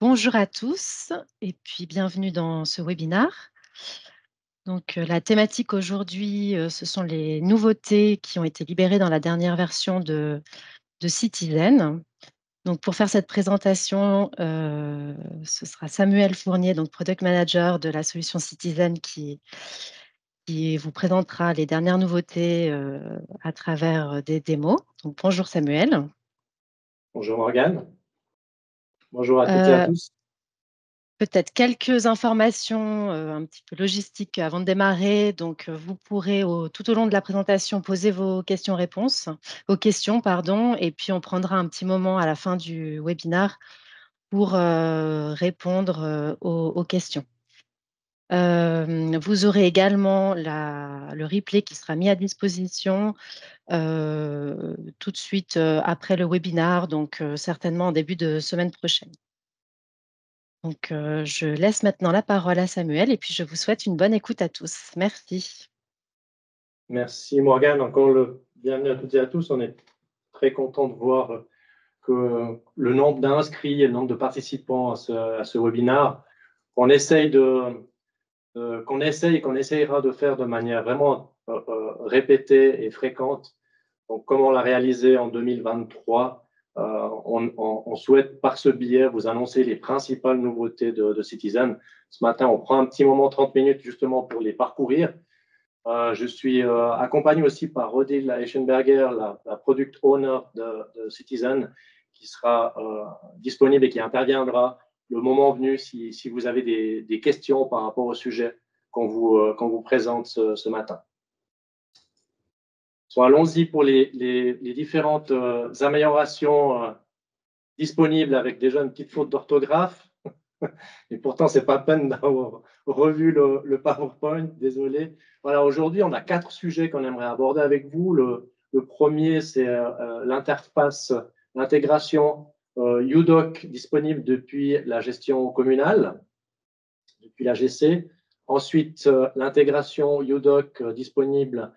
Bonjour à tous et puis bienvenue dans ce webinaire. Donc, la thématique aujourd'hui, ce sont les nouveautés qui ont été libérées dans la dernière version de Citizen. Donc pour faire cette présentation, ce sera Samuel Fournier, donc Product Manager de la solution Citizen qui vous présentera les dernières nouveautés, à travers, des démos. Donc bonjour Samuel. Bonjour Morgane. Bonjour à toutes et à Heu tous. Peut-être quelques informations, un petit peu logistiques avant de démarrer. Donc, vous pourrez tout au long de la présentation poser vos questions pardon, et puis on prendra un petit moment à la fin du webinaire pour, répondre, aux questions. Vous aurez également le replay qui sera mis à disposition, tout de suite, après le webinaire, donc, certainement en début de semaine prochaine. Donc, je laisse maintenant la parole à Samuel et puis je vous souhaite une bonne écoute à tous. Merci. Merci Morgane. Encore bienvenue à toutes et à tous. On est très content de voir que le nombre d'inscrits et le nombre de participants à ce webinaire, qu'on essaye qu'on essaye et qu'on essayera de faire de manière vraiment répétée et fréquente. Donc, comme on l'a réalisé en 2023, on souhaite par ce biais vous annoncer les principales nouveautés de Citizen. Ce matin, on prend un petit moment, 30 minutes justement pour les parcourir. Je suis accompagné aussi par Odile Eschenberger, la Product Owner de Citizen, qui sera disponible et qui interviendra le moment venu si vous avez des questions par rapport au sujet qu'on vous présente ce matin. So, allons-y pour les différentes améliorations disponibles avec déjà une petite faute d'orthographe. Et pourtant, ce n'est pas peine d'avoir revu le PowerPoint, désolé. Voilà, aujourd'hui, on a 4 sujets qu'on aimerait aborder avec vous. Le premier, c'est l'interface, l'intégration UDoc disponible depuis la gestion communale, depuis la GC. Ensuite, l'intégration UDoc disponible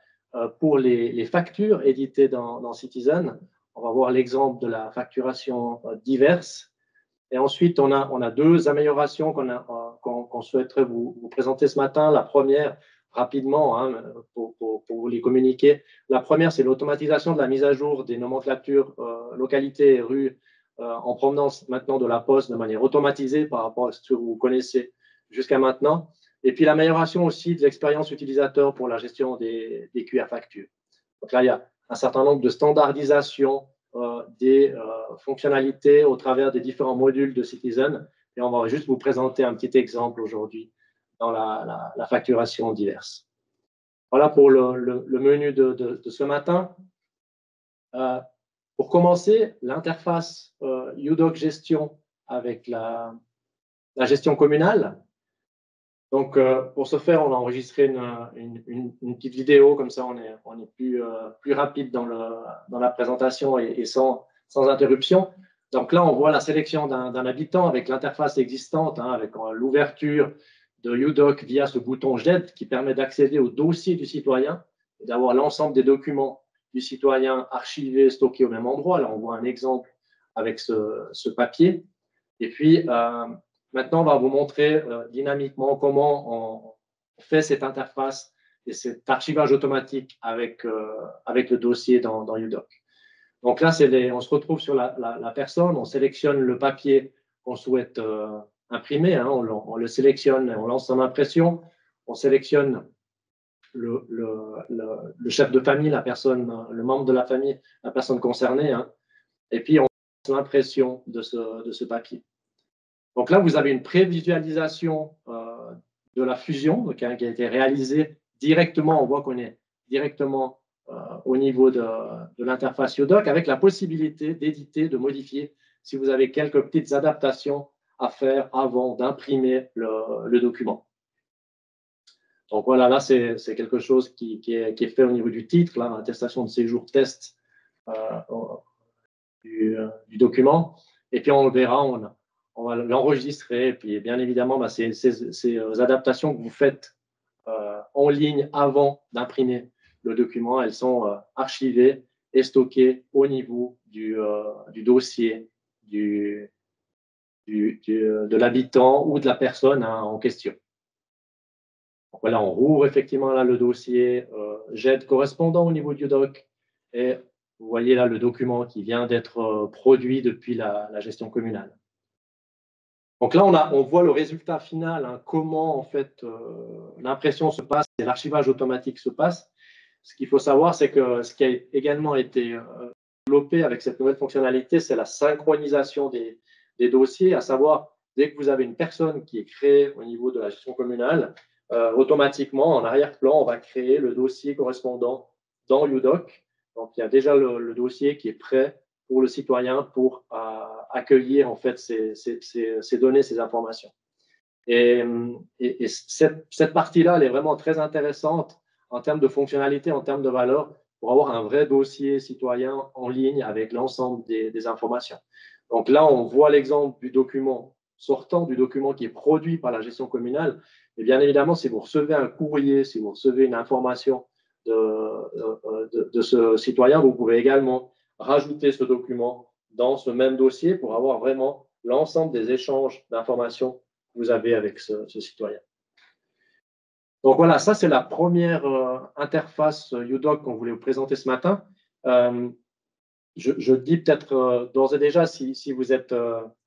pour les factures éditées dans Citizen. On va voir l'exemple de la facturation diverse. Et ensuite, on a 2 améliorations qu'on souhaiterait vous présenter ce matin. La première, rapidement, hein, pour vous les communiquer. La première, c'est l'automatisation de la mise à jour des nomenclatures localités et rues en provenance maintenant de la Poste de manière automatisée par rapport à ce que vous connaissez jusqu'à maintenant. Et puis, l'amélioration aussi de l'expérience utilisateur pour la gestion des QR factures. Donc là, il y a un certain nombre de standardisations des fonctionnalités au travers des différents modules de Citizen. Et on va juste vous présenter un petit exemple aujourd'hui dans la facturation diverse. Voilà pour le menu de ce matin. Pour commencer, l'interface UDoc gestion avec la gestion communale. Donc, pour ce faire, on a enregistré une petite vidéo, comme ça on est plus rapide dans la présentation et sans interruption. Donc là, on voit la sélection d'un habitant avec l'interface existante, hein, avec l'ouverture de UDoc via ce bouton J'aide qui permet d'accéder au dossier du citoyen et d'avoir l'ensemble des documents du citoyen archivés, stockés au même endroit. Là, on voit un exemple avec ce papier. Et puis, maintenant, on va vous montrer dynamiquement comment on fait cette interface et cet archivage automatique avec le dossier dans UDoc. Donc là, on se retrouve sur la personne, on sélectionne le papier qu'on souhaite imprimer, hein, on le sélectionne, on lance son impression, on sélectionne le chef de famille, la personne, le membre de la famille, la personne concernée, hein, et puis on lance l'impression de ce papier. Donc là, vous avez une prévisualisation de la fusion qui a été réalisée directement. On voit qu'on est directement au niveau de l'interface UDoc avec la possibilité d'éditer, de modifier si vous avez quelques petites adaptations à faire avant d'imprimer le document. Donc voilà, là, c'est quelque chose qui est fait au niveau du titre, là, attestation de séjour test du document. Et puis on le verra, on va l'enregistrer. Et puis, bien évidemment, ces adaptations que vous faites en ligne avant d'imprimer le document, elles sont archivées et stockées au niveau du dossier du de l'habitant ou de la personne en question. Donc voilà, on rouvre effectivement là le dossier GED correspondant au niveau du doc et vous voyez là le document qui vient d'être produit depuis la gestion communale. Donc là, on voit le résultat final, hein, comment en fait l'impression se passe et l'archivage automatique se passe. Ce qu'il faut savoir, c'est que ce qui a également été développé avec cette nouvelle fonctionnalité, c'est la synchronisation des dossiers, à savoir dès que vous avez une personne qui est créée au niveau de la gestion communale, automatiquement, en arrière-plan, on va créer le dossier correspondant dans UDoc. Donc, il y a déjà le dossier qui est prêt pour le citoyen pour accueillir en fait ces données, ces informations. Et cette partie-là, elle est vraiment très intéressante en termes de fonctionnalité, en termes de valeur, pour avoir un vrai dossier citoyen en ligne avec l'ensemble des informations. Donc là, on voit l'exemple du document sortant, du document qui est produit par la gestion communale. Et bien évidemment, si vous recevez un courrier, si vous recevez une information de ce citoyen, vous pouvez également rajouter ce document dans ce même dossier pour avoir vraiment l'ensemble des échanges d'informations que vous avez avec ce citoyen. Donc voilà, ça c'est la première interface UDoc qu'on voulait vous présenter ce matin. Je dis peut-être d'ores et déjà, si vous êtes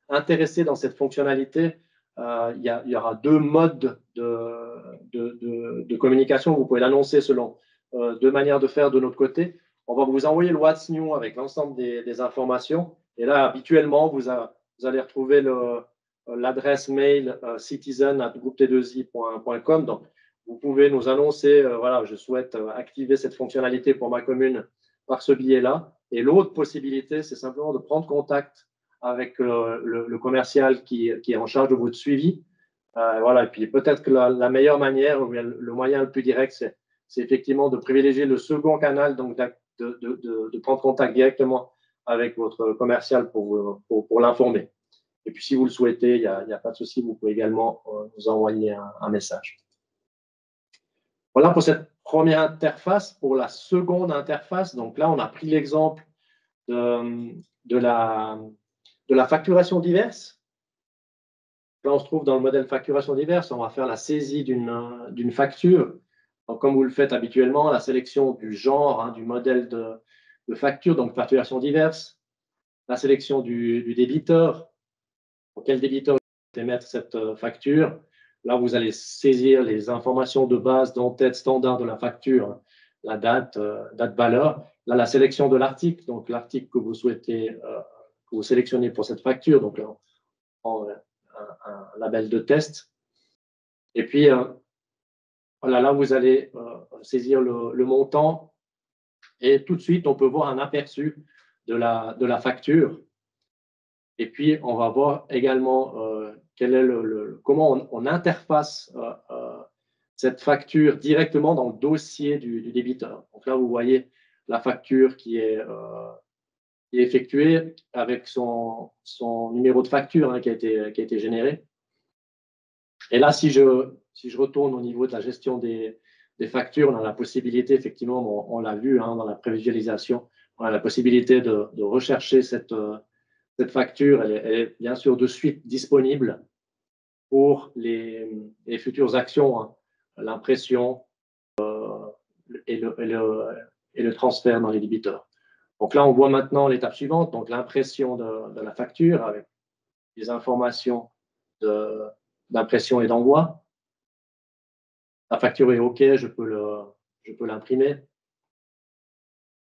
intéressé dans cette fonctionnalité, il y aura deux modes de communication. Vous pouvez l'annoncer selon deux manières de faire de notre côté. On va vous envoyer le What's New avec l'ensemble des informations. Et là, habituellement, vous allez retrouver l'adresse mail citizen@groupe-t2i.com. Donc, vous pouvez nous annoncer, voilà, je souhaite activer cette fonctionnalité pour ma commune par ce biais-là. Et l'autre possibilité, c'est simplement de prendre contact avec le commercial qui est en charge de votre suivi. Voilà, et puis peut-être que la meilleure manière, ou le moyen le plus direct, c'est effectivement de privilégier le second canal, donc de prendre contact directement avec votre commercial pour l'informer. Et puis, si vous le souhaitez, il n'y a pas de souci, vous pouvez également nous envoyer un message. Voilà pour cette première interface. Pour la seconde interface, donc là, on a pris l'exemple de la facturation diverse. Là, on se trouve dans le modèle facturation diverse. On va faire la saisie d'une facture. Donc, comme vous le faites habituellement, la sélection du genre, hein, du modèle de facture, donc facturation diverse, la sélection du débiteur, pour quel débiteur émettre cette facture. Là, vous allez saisir les informations de base d'en-tête standard de la facture, la date, date-valeur. Là, la sélection de l'article, donc l'article que vous souhaitez, que vous sélectionnez pour cette facture, donc un label de test. Et puis, voilà, là, vous allez saisir le montant et tout de suite, on peut voir un aperçu de la facture. Et puis, on va voir également quel est comment on interface cette facture directement dans le dossier du débiteur. Donc là, vous voyez la facture qui est effectuée avec son numéro de facture, hein, qui a été généré. Et là, si je retourne au niveau de la gestion des factures, on a la possibilité, effectivement, on l'a vu, hein, dans la prévisualisation, on a la possibilité de rechercher cette facture. Elle est bien sûr de suite disponible pour les futures actions, hein, l'impression et le transfert dans les débiteurs. Donc là, on voit maintenant l'étape suivante, donc l'impression de la facture avec les informations d'impression et d'envoi. La facture est OK, je peux l'imprimer.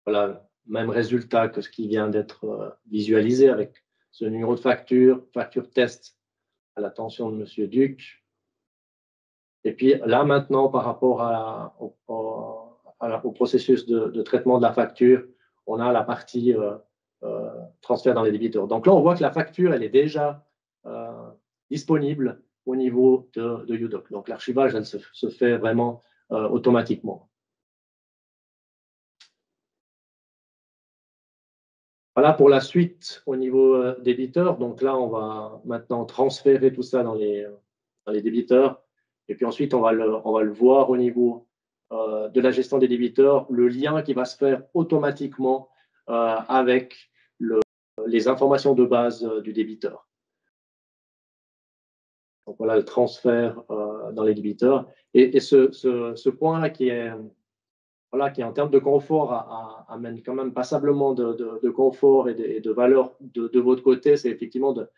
Voilà, même résultat que ce qui vient d'être visualisé avec ce numéro de facture, facture test à l'attention de M. Duc. Et puis là, maintenant, par rapport au processus de traitement de la facture, on a la partie transfert dans les débiteurs. Donc là, on voit que la facture, elle est déjà disponible au niveau de UDoc. Donc l'archivage, elle se fait vraiment automatiquement. Voilà pour la suite au niveau débiteur. Donc là, on va maintenant transférer tout ça dans les débiteurs. Et puis ensuite, on va le voir au niveau de la gestion des débiteurs, le lien qui va se faire automatiquement avec les informations de base du débiteur. Donc voilà le transfert dans les débiteurs. Et ce point-là qui est, voilà, qui en termes de confort amène quand même passablement de confort et de valeur de votre côté, c'est effectivement de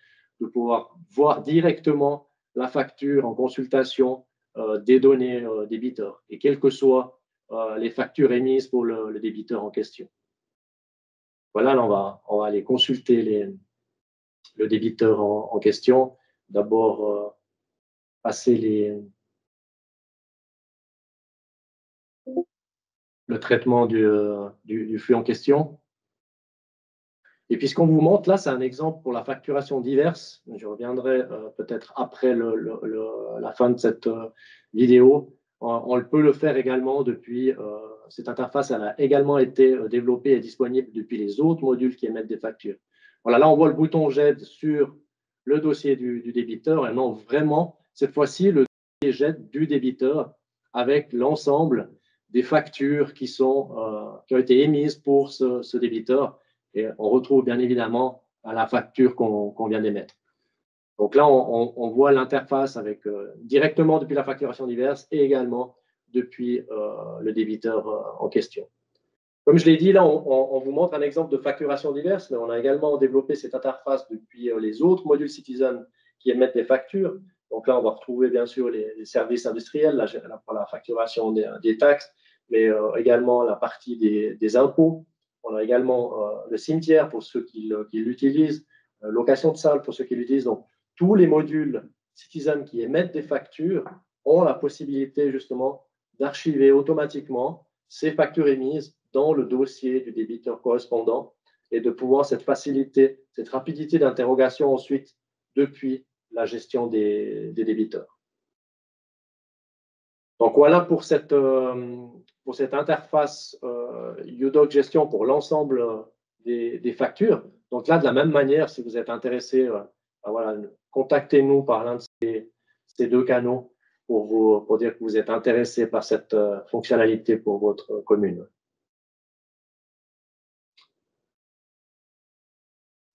pouvoir voir directement la facture en consultation des données débiteurs, et quelles que soient les factures émises pour le débiteur en question. Voilà, là, on va aller consulter le débiteur en question. D'abord, passer le traitement du flux en question. Et puis, ce qu'on vous montre là, c'est un exemple pour la facturation diverse. Je reviendrai peut-être après la fin de cette vidéo. On peut le faire également depuis cette interface. Elle a également été développée et disponible depuis les autres modules qui émettent des factures. Voilà, là, on voit le bouton JET sur le dossier du débiteur. Et non, vraiment, cette fois-ci, le dossier JET du débiteur avec l'ensemble des factures qui ont été émises pour ce débiteur. Et on retrouve bien évidemment la facture qu'on vient d'émettre. Donc là, on voit l'interface avec directement depuis la facturation diverse et également depuis le débiteur en question. Comme je l'ai dit, là, on vous montre un exemple de facturation diverse, mais on a également développé cette interface depuis les autres modules Citizen qui émettent des factures. Donc là, on va retrouver bien sûr les services industriels pour la facturation des taxes, mais également la partie des impôts. On a également le cimetière pour ceux qui l'utilisent, location de salle pour ceux qui l'utilisent. Donc, tous les modules Citizen qui émettent des factures ont la possibilité justement d'archiver automatiquement ces factures émises dans le dossier du débiteur correspondant et de pouvoir cette facilité, cette rapidité d'interrogation ensuite depuis la gestion des débiteurs. Donc voilà pour cette interface UDoc gestion pour l'ensemble des factures. Donc là, de la même manière, si vous êtes intéressé, voilà, contactez-nous par l'un de ces deux canaux pour dire que vous êtes intéressé par cette fonctionnalité pour votre commune.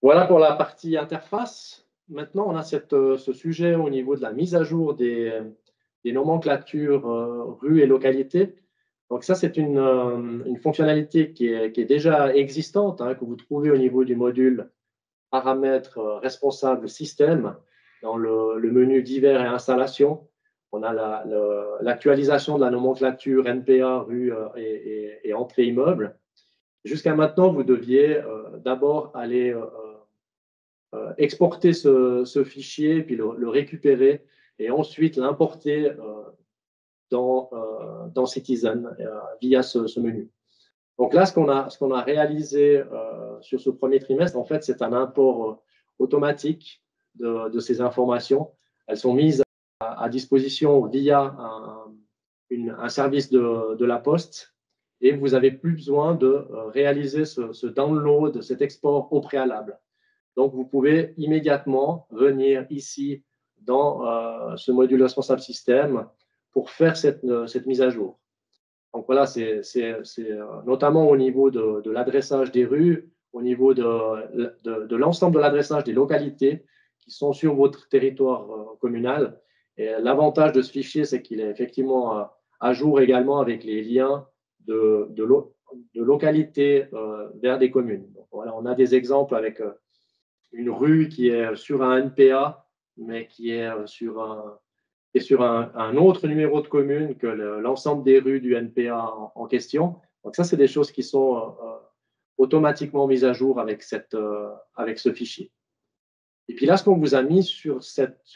Voilà pour la partie interface. Maintenant, on a ce sujet au niveau de la mise à jour des nomenclatures rues et localités. Donc ça, c'est une fonctionnalité qui est déjà existante, hein, que vous trouvez au niveau du module paramètres responsables système dans le menu divers et installation. On a l'actualisation de la nomenclature NPA, rue et entrée immeuble. Jusqu'à maintenant, vous deviez d'abord aller exporter ce fichier, puis le récupérer et ensuite l'importer dans Citizen via ce menu. Donc là, ce qu'on a réalisé sur ce premier trimestre, en fait, c'est un import automatique de ces informations. Elles sont mises à disposition via un service de la Poste et vous n'avez plus besoin de réaliser ce download, cet export au préalable. Donc, vous pouvez immédiatement venir ici dans ce module responsable système pour faire cette mise à jour. Donc voilà, c'est notamment au niveau de l'adressage des rues, au niveau de l'ensemble de l'adressage des localités qui sont sur votre territoire communal. Et l'avantage de ce fichier, c'est qu'il est effectivement à jour également avec les liens de localités vers des communes. Donc voilà, on a des exemples avec une rue qui est sur un NPA, mais qui est sur un autre numéro de commune que l'ensemble des rues du NPA en question. Donc ça, c'est des choses qui sont automatiquement mises à jour avec ce fichier. Et puis là, ce qu'on vous a mis sur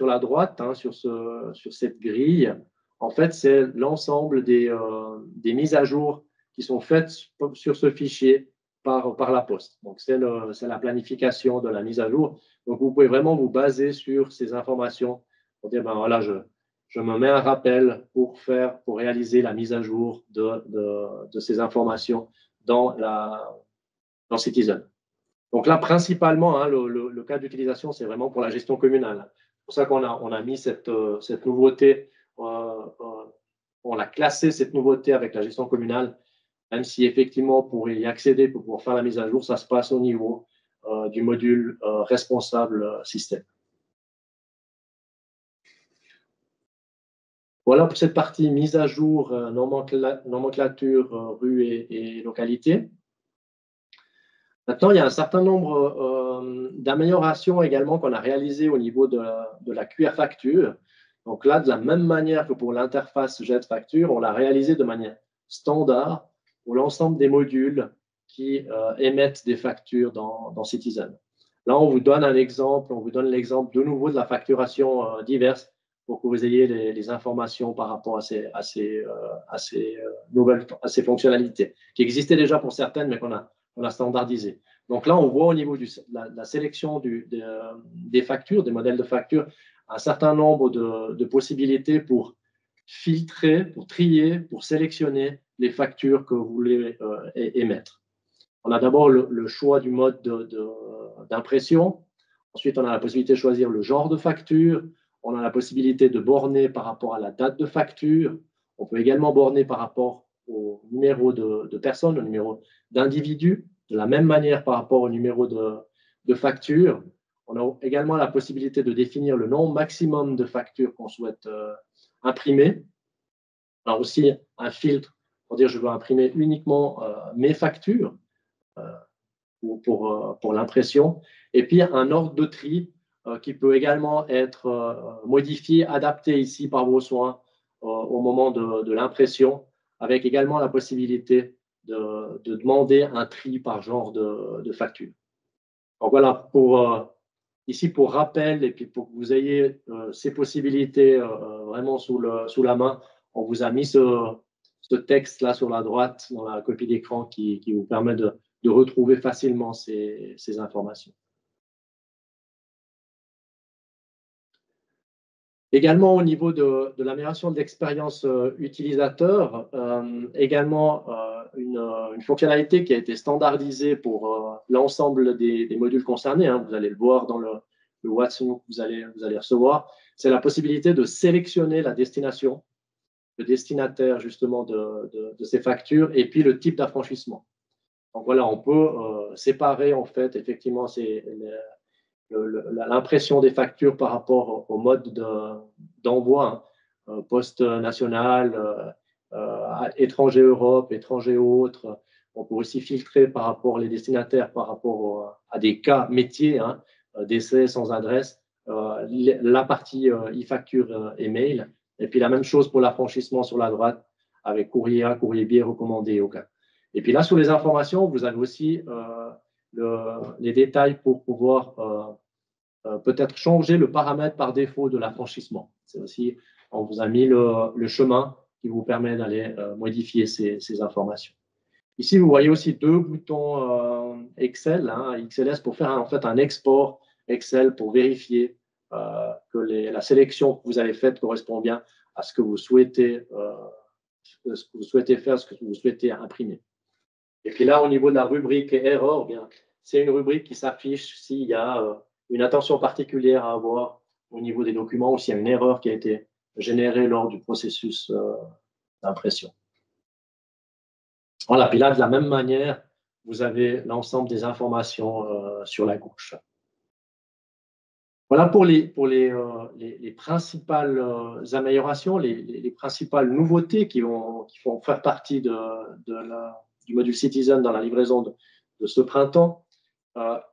la droite, hein, sur cette grille, en fait, c'est l'ensemble des mises à jour qui sont faites sur ce fichier par la Poste. Donc, c'est la planification de la mise à jour. Donc, vous pouvez vraiment vous baser sur ces informations pour dire, ben voilà, je me mets un rappel pour réaliser la mise à jour de ces informations dans Citizen. Donc là, principalement, hein, le cas d'utilisation, c'est vraiment pour la gestion communale. C'est pour ça qu'on a mis cette nouveauté, on a classé cette nouveauté avec la gestion communale, même si effectivement, pour y accéder, pour pouvoir faire la mise à jour, ça se passe au niveau du module responsable système. Voilà pour cette partie mise à jour, nomenclature, rue et localité. Maintenant, il y a un certain nombre d'améliorations également qu'on a réalisées au niveau de la QR facture. Donc là, de la même manière que pour l'interface Jet Facture, on l'a réalisé de manière standard pour l'ensemble des modules qui émettent des factures dans Citizen. Là, on vous donne un exemple, on vous donne l'exemple de nouveau de la facturation diverse pour que vous ayez les informations par rapport à ces fonctionnalités qui existaient déjà pour certaines, mais qu'on a standardisé. Donc là, on voit au niveau de la sélection des factures, des modèles de factures, un certain nombre de possibilités pour filtrer, pour trier, pour sélectionner les factures que vous voulez émettre. On a d'abord le choix du mode d'impression. Ensuite, on a la possibilité de choisir le genre de facture. On a la possibilité de borner par rapport à la date de facture. On peut également borner par rapport au numéro de personne, au numéro d'individu. De la même manière par rapport au numéro de facture. On a également la possibilité de définir le nombre maximum de factures qu'on souhaite imprimer. On a aussi un filtre pour dire je veux imprimer uniquement mes factures pour l'impression. Et puis un ordre de tri qui peut également être modifié, adapté ici par vos soins au moment de l'impression, avec également la possibilité de demander un tri par genre de facture. Donc voilà, ici pour rappel et puis pour que vous ayez ces possibilités vraiment sous la main, on vous a mis ce texte-là sur la droite dans la copie d'écran qui vous permet de retrouver facilement ces informations. Également au niveau de l'amélioration de l'expérience utilisateur, également une fonctionnalité qui a été standardisée pour l'ensemble des modules concernés, hein, vous allez le voir dans le WhatsApp que vous allez recevoir, c'est la possibilité de sélectionner la destination, le destinataire justement de ces factures et puis le type d'affranchissement. Donc voilà, on peut séparer en fait effectivement l'impression des factures par rapport au mode d'envoi, hein, poste national, étranger Europe, étranger autres. On peut aussi filtrer par rapport les destinataires par rapport à des cas métiers, hein, décès sans adresse, la partie e-facture email, et puis la même chose pour l'affranchissement sur la droite avec courrier A, courrier B recommandé au cas. Et puis là, sous les informations, vous avez aussi les détails pour pouvoir peut-être changer le paramètre par défaut de l'affranchissement. C'est aussi, on vous a mis le chemin qui vous permet d'aller modifier ces informations. Ici, vous voyez aussi deux boutons Excel, hein, XLS, pour faire en fait un export Excel pour vérifier que la sélection que vous avez faite correspond bien à ce que vous souhaitez faire, ce que vous souhaitez imprimer. Et puis là, au niveau de la rubrique erreur, c'est une rubrique qui s'affiche s'il y a une attention particulière à avoir au niveau des documents ou s'il y a une erreur qui a été générée lors du processus d'impression. Voilà, puis là, de la même manière, vous avez l'ensemble des informations sur la gauche. Voilà pour les principales améliorations, les principales nouveautés qui vont faire partie du module Citizen dans la livraison de ce printemps.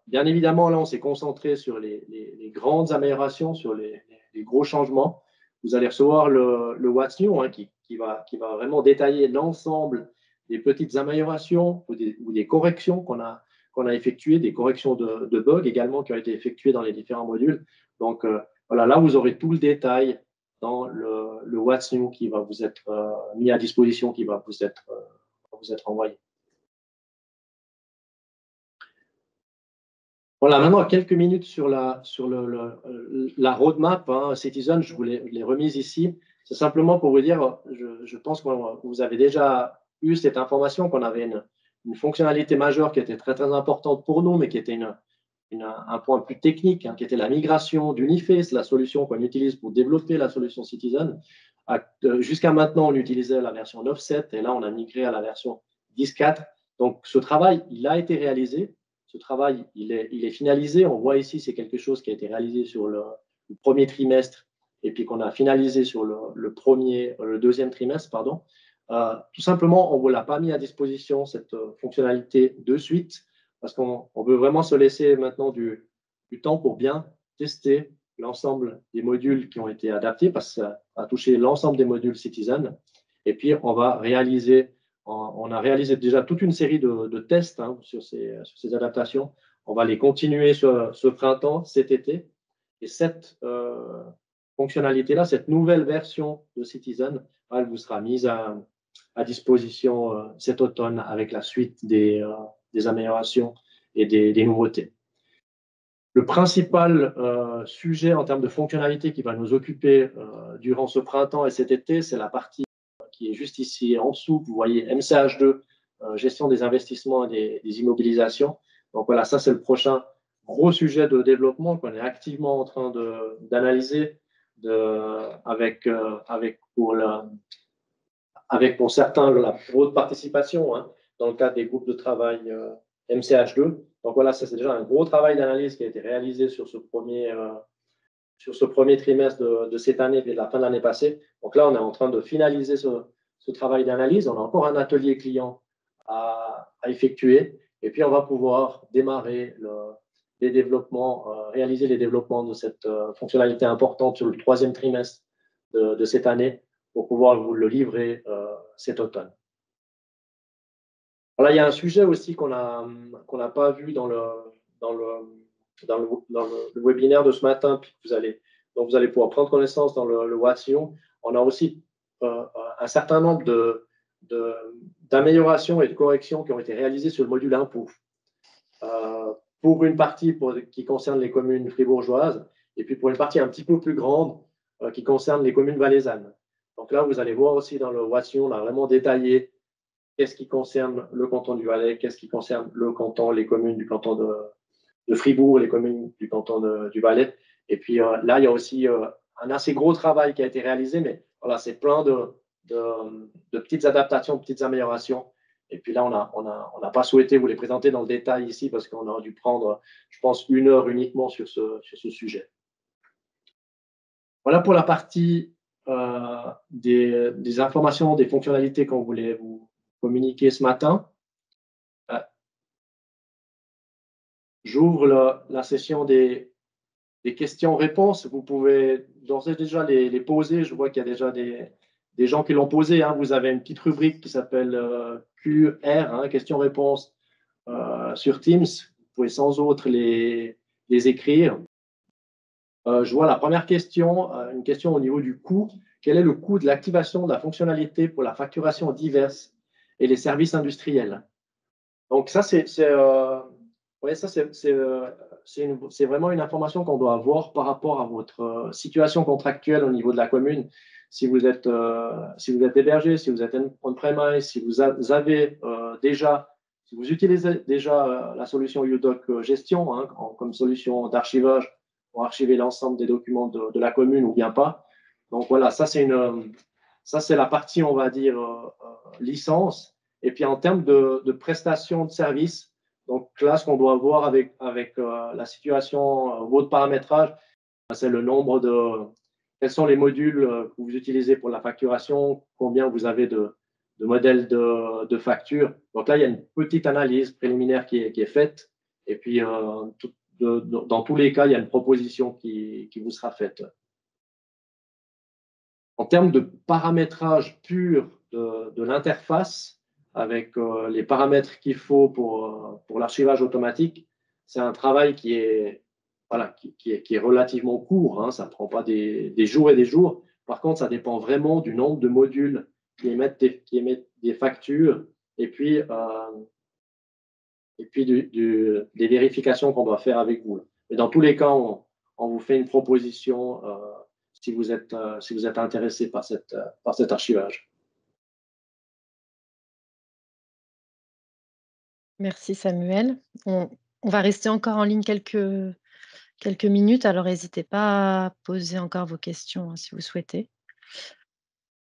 Bien évidemment, là, on s'est concentré sur les grandes améliorations, sur les gros changements. Vous allez recevoir le What's New, hein, qui va vraiment détailler l'ensemble des petites améliorations ou des corrections qu'on a effectuées, des corrections de bugs également qui ont été effectuées dans les différents modules. Donc, voilà, là, vous aurez tout le détail dans le What's New qui va vous être mis à disposition, qui va vous être envoyé. Voilà, maintenant, quelques minutes sur la roadmap, hein, Citizen, je vous l'ai remise ici. C'est simplement pour vous dire, je pense que vous avez déjà eu cette information qu'on avait une fonctionnalité majeure qui était très, très importante pour nous, mais qui était un point plus technique, hein, qui était la migration d'Uniface, la solution qu'on utilise pour développer la solution Citizen. Jusqu'à maintenant, on utilisait la version 9.7 et là, on a migré à la version 10.4. Donc, ce travail, il a été réalisé. Ce travail, il est finalisé. On voit ici, c'est quelque chose qui a été réalisé sur le premier trimestre et puis qu'on a finalisé sur le deuxième trimestre, pardon, tout simplement, on ne vous l'a pas mis à disposition, cette fonctionnalité de suite, parce qu'on veut vraiment se laisser maintenant du temps pour bien tester l'ensemble des modules qui ont été adaptés, parce que ça a touché l'ensemble des modules Citizen. Et puis, on a réalisé déjà toute une série de tests sur ces adaptations. On va les continuer ce printemps, cet été. Et cette fonctionnalité-là, cette nouvelle version de Citizen, elle vous sera mise à disposition cet automne avec la suite des améliorations et des nouveautés. Le principal sujet en termes de fonctionnalité qui va nous occuper durant ce printemps et cet été, c'est la partie qui est juste ici en dessous. Vous voyez MCH2, gestion des investissements et des immobilisations. Donc voilà, ça c'est le prochain gros sujet de développement qu'on est activement en train d'analyser avec pour certains la haute participation dans le cadre des groupes de travail MCH2. Donc voilà, ça c'est déjà un gros travail d'analyse qui a été réalisé sur ce premier trimestre de cette année et de la fin de l'année passée. Donc là, on est en train de finaliser ce travail d'analyse. On a encore un atelier client à effectuer et puis on va pouvoir démarrer réaliser les développements de cette fonctionnalité importante sur le troisième trimestre de cette année pour pouvoir vous le livrer cet automne. Voilà, il y a un sujet aussi qu'on n'a pas vu dans le webinaire de ce matin, puis dont vous allez pouvoir prendre connaissance dans le Watsion. On a aussi un certain nombre d'améliorations et de corrections qui ont été réalisées sur le module impôt. Pour une partie qui concerne les communes fribourgeoises, et puis pour une partie un petit peu plus grande qui concerne les communes valaisannes. Donc là, vous allez voir aussi dans le Watsion, on a vraiment détaillé qu'est-ce qui concerne le canton du Valais, qu'est-ce qui concerne les communes du canton de Fribourg, les communes du canton du Valais. Et puis là, il y a aussi un assez gros travail qui a été réalisé, mais voilà, c'est plein de petites adaptations, de petites améliorations. Et puis là, on n'a pas souhaité vous les présenter dans le détail ici parce qu'on aurait dû prendre, je pense, 1 heure uniquement sur ce sujet. Voilà pour la partie des informations, des fonctionnalités qu'on voulait vous communiquer ce matin. J'ouvre la session des questions-réponses. Vous pouvez d'ores et déjà les poser. Je vois qu'il y a déjà des gens qui l'ont posé. Vous avez une petite rubrique qui s'appelle QR, questions-réponses sur Teams. Vous pouvez sans autre les écrire. Je vois la première question, une question au niveau du coût. Quel est le coût de l'activation de la fonctionnalité pour la facturation diverse et les services industriels? Donc ça, c'est vraiment une information qu'on doit avoir par rapport à votre situation contractuelle au niveau de la commune. Si vous êtes hébergé, si vous êtes on-premise, si vous utilisez déjà la solution UDoc Gestion comme solution d'archivage pour archiver l'ensemble des documents de la commune ou bien pas. Donc voilà, ça c'est la partie, on va dire, licence. Et puis en termes de prestations de services, donc là, ce qu'on doit voir avec la situation, votre paramétrage, c'est le nombre quels sont les modules que vous utilisez pour la facturation, combien vous avez de modèles de facture. Donc là, il y a une petite analyse préliminaire qui est faite. Et puis, dans tous les cas, il y a une proposition qui vous sera faite. En termes de paramétrage pur de l'interface, avec les paramètres qu'il faut pour l'archivage automatique, c'est un travail qui est relativement court. Ça ne prend pas des jours et des jours. Par contre, ça dépend vraiment du nombre de modules qui émettent des factures et puis des vérifications qu'on doit faire avec vous. Mais dans tous les cas, on vous fait une proposition si vous êtes intéressé par cet archivage. Merci Samuel. On va rester encore en ligne quelques minutes, alors n'hésitez pas à poser encore vos questions si vous souhaitez.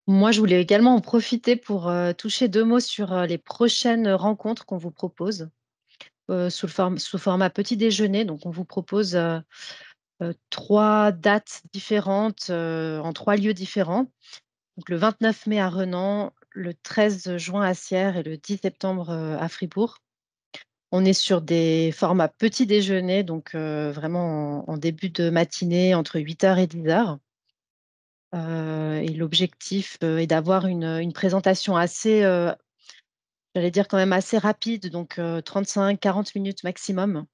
Moi, je voulais également en profiter pour toucher 2 mots sur les prochaines rencontres qu'on vous propose sous format petit déjeuner. Donc, on vous propose 3 dates différentes, en 3 lieux différents. Donc le 29 mai à Renan, le 13 juin à Sierre et le 10 septembre, à Fribourg. On est sur des formats petit déjeuner, donc vraiment en début de matinée entre 8 heures et 10 heures. Et l'objectif, est d'avoir une présentation assez, j'allais dire quand même assez rapide, donc 35-40 minutes maximum,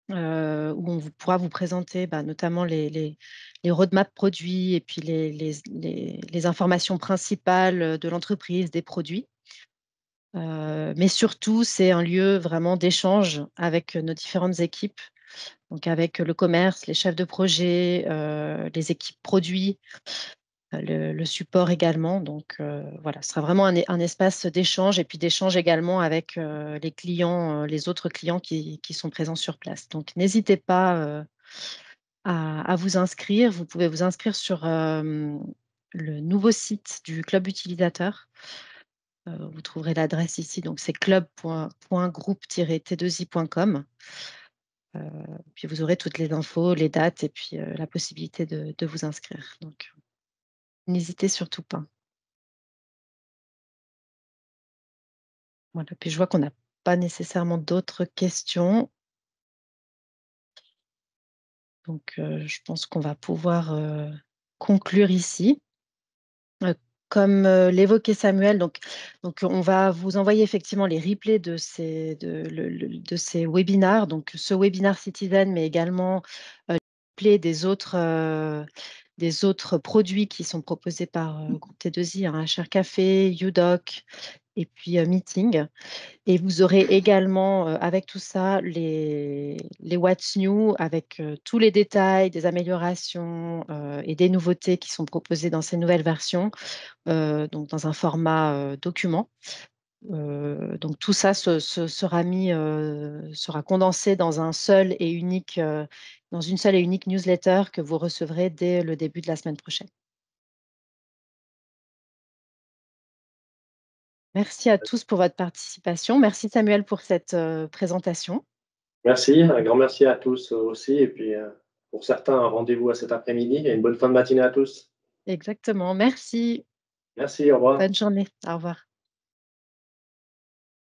où on vous pourra vous présenter, bah, notamment les roadmaps produits et puis les informations principales, de l'entreprise, des produits. Mais surtout, c'est un lieu vraiment d'échange avec nos différentes équipes, donc avec le commerce, les chefs de projet, les équipes produits, le support également. Donc voilà, ce sera vraiment un espace d'échange et puis d'échange également avec, les clients, les autres clients qui sont présents sur place. Donc n'hésitez pas, à vous inscrire. Vous pouvez vous inscrire sur, le nouveau site du club utilisateur. Vous trouverez l'adresse ici, donc c'est club.groupe-t2i.com. Puis vous aurez toutes les infos, les dates et puis, la possibilité de vous inscrire. Donc n'hésitez surtout pas. Voilà, puis je vois qu'on n'a pas nécessairement d'autres questions. Donc je pense qu'on va pouvoir, conclure ici. Heu, Comme, l'évoquait Samuel, donc on va vous envoyer effectivement les replays de ces webinars, donc ce webinar Citizen, mais également, les replays des autres produits qui sont proposés par, Groupe T2I, hein, HR Café, Udoc et puis, Meeting. Et vous aurez également, avec tout ça, les What's New avec, tous les détails des améliorations, et des nouveautés qui sont proposées dans ces nouvelles versions, donc dans un format, document. Donc tout ça sera condensé dans une seule et unique newsletter que vous recevrez dès le début de la semaine prochaine. Merci à tous pour votre participation. Merci Samuel pour cette, présentation. Merci, un grand merci à tous aussi et puis, pour certains, un rendez-vous à cet après-midi et une bonne fin de matinée à tous. Exactement, merci. Merci, au revoir. Bonne journée. Au revoir.